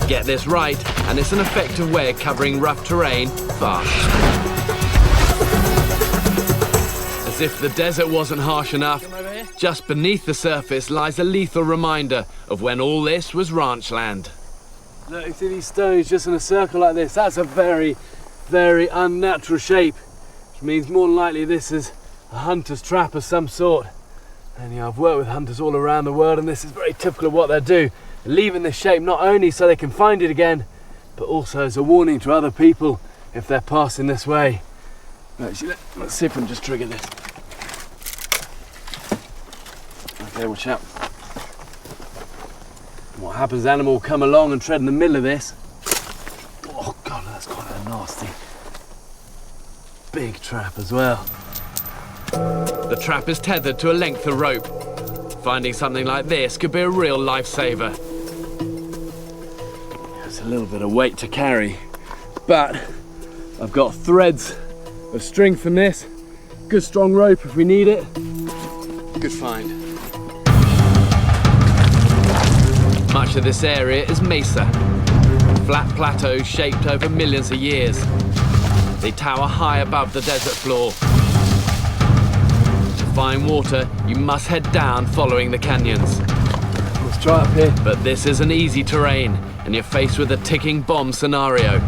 Get this right, and it's an effective way of covering rough terrain fast. As if the desert wasn't harsh enough, just beneath the surface lies a lethal reminder of when all this was ranch land. Look, you see these stones just in a circle like this? That's a very, very unnatural shape, which means more than likely this is a hunter's trap of some sort. And I've worked with hunters all around the world, and this is very typical of what they do. They're leaving this shape not only so they can find it again, but also as a warning to other people if they're passing this way. Actually, let's see if we can just trigger this. Okay, watch out. What happens, the animal will come along and tread in the middle of this. Oh God, that's quite a nasty big trap as well. The trap is tethered to a length of rope. Finding something like this could be a real lifesaver. It's a little bit of weight to carry, but I've got threads of string from this. Good strong rope if we need it. Good find. Much of this area is mesa, flat plateaus shaped over millions of years. They tower high above the desert floor. Find water, you must head down following the canyons. Let's try up here. But this isn't easy terrain, and you're faced with a ticking bomb scenario.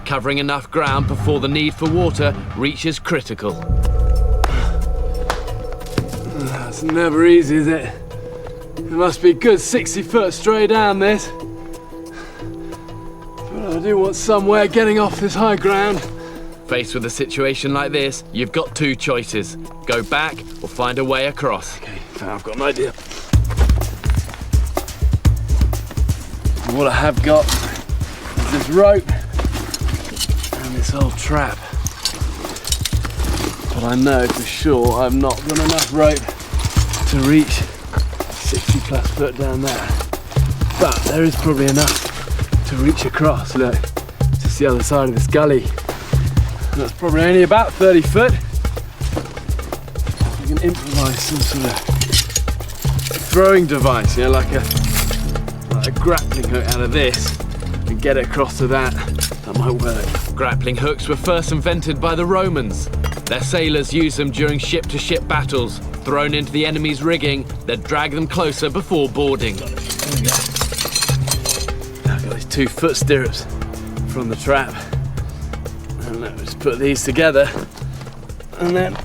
Covering enough ground before the need for water reaches critical. That's never easy, is it? It must be a good 60 foot straight down this. But I do want some way of getting off this high ground. Faced with a situation like this, you've got two choices. Go back or find a way across. Okay, I've got an idea. And what I have got is this rope and this old trap. But I know for sure I've not got enough rope to reach 60 plus foot down there. But there is probably enough to reach across. Look, just the other side of this gully. That's probably only about 30 foot. You can improvise some sort of throwing device, you know, like a grappling hook out of this and get it across to that. That might work. Grappling hooks were first invented by the Romans. Their sailors used them during ship-to-ship battles. Thrown into the enemy's rigging, they'd drag them closer before boarding. There we go. I've got these 2 foot stirrups from the trap. And let's just put these together and then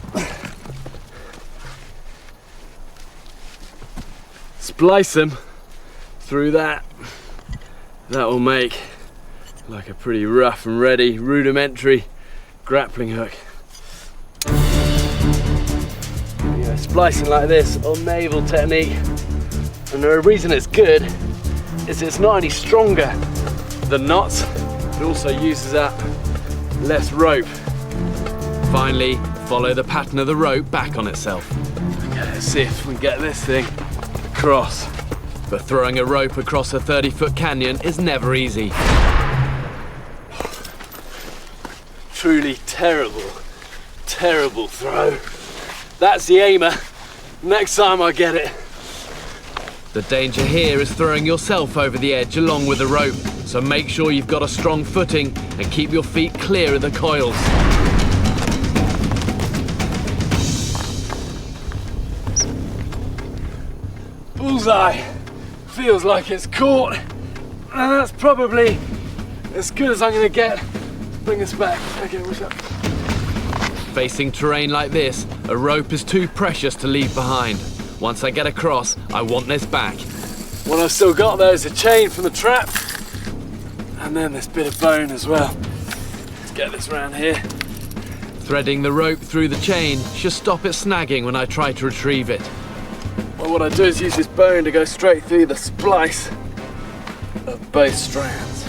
splice them through that. That will make like a pretty rough and ready rudimentary grappling hook. Yeah, splicing like this, old naval technique. And the reason it's good is it's not only stronger than knots, it also uses up less rope. Finally, follow the pattern of the rope back on itself. Okay, let's see if we can get this thing across. But throwing a rope across a 30-foot canyon is never easy. Truly terrible, terrible throw. That's the aimer. Next time I get it. The danger here is throwing yourself over the edge along with the rope, so make sure you've got a strong footing and keep your feet clear of the coils. Bullseye! Feels like it's caught. And that's probably as good as I'm gonna get. Bring us back. Okay, what's up? Facing terrain like this, a rope is too precious to leave behind. Once I get across, I want this back. What I've still got there is a chain from the trap, and then this bit of bone as well. Let's get this around here. Threading the rope through the chain should stop it snagging when I try to retrieve it. Well, what I do is use this bone to go straight through the splice of both strands.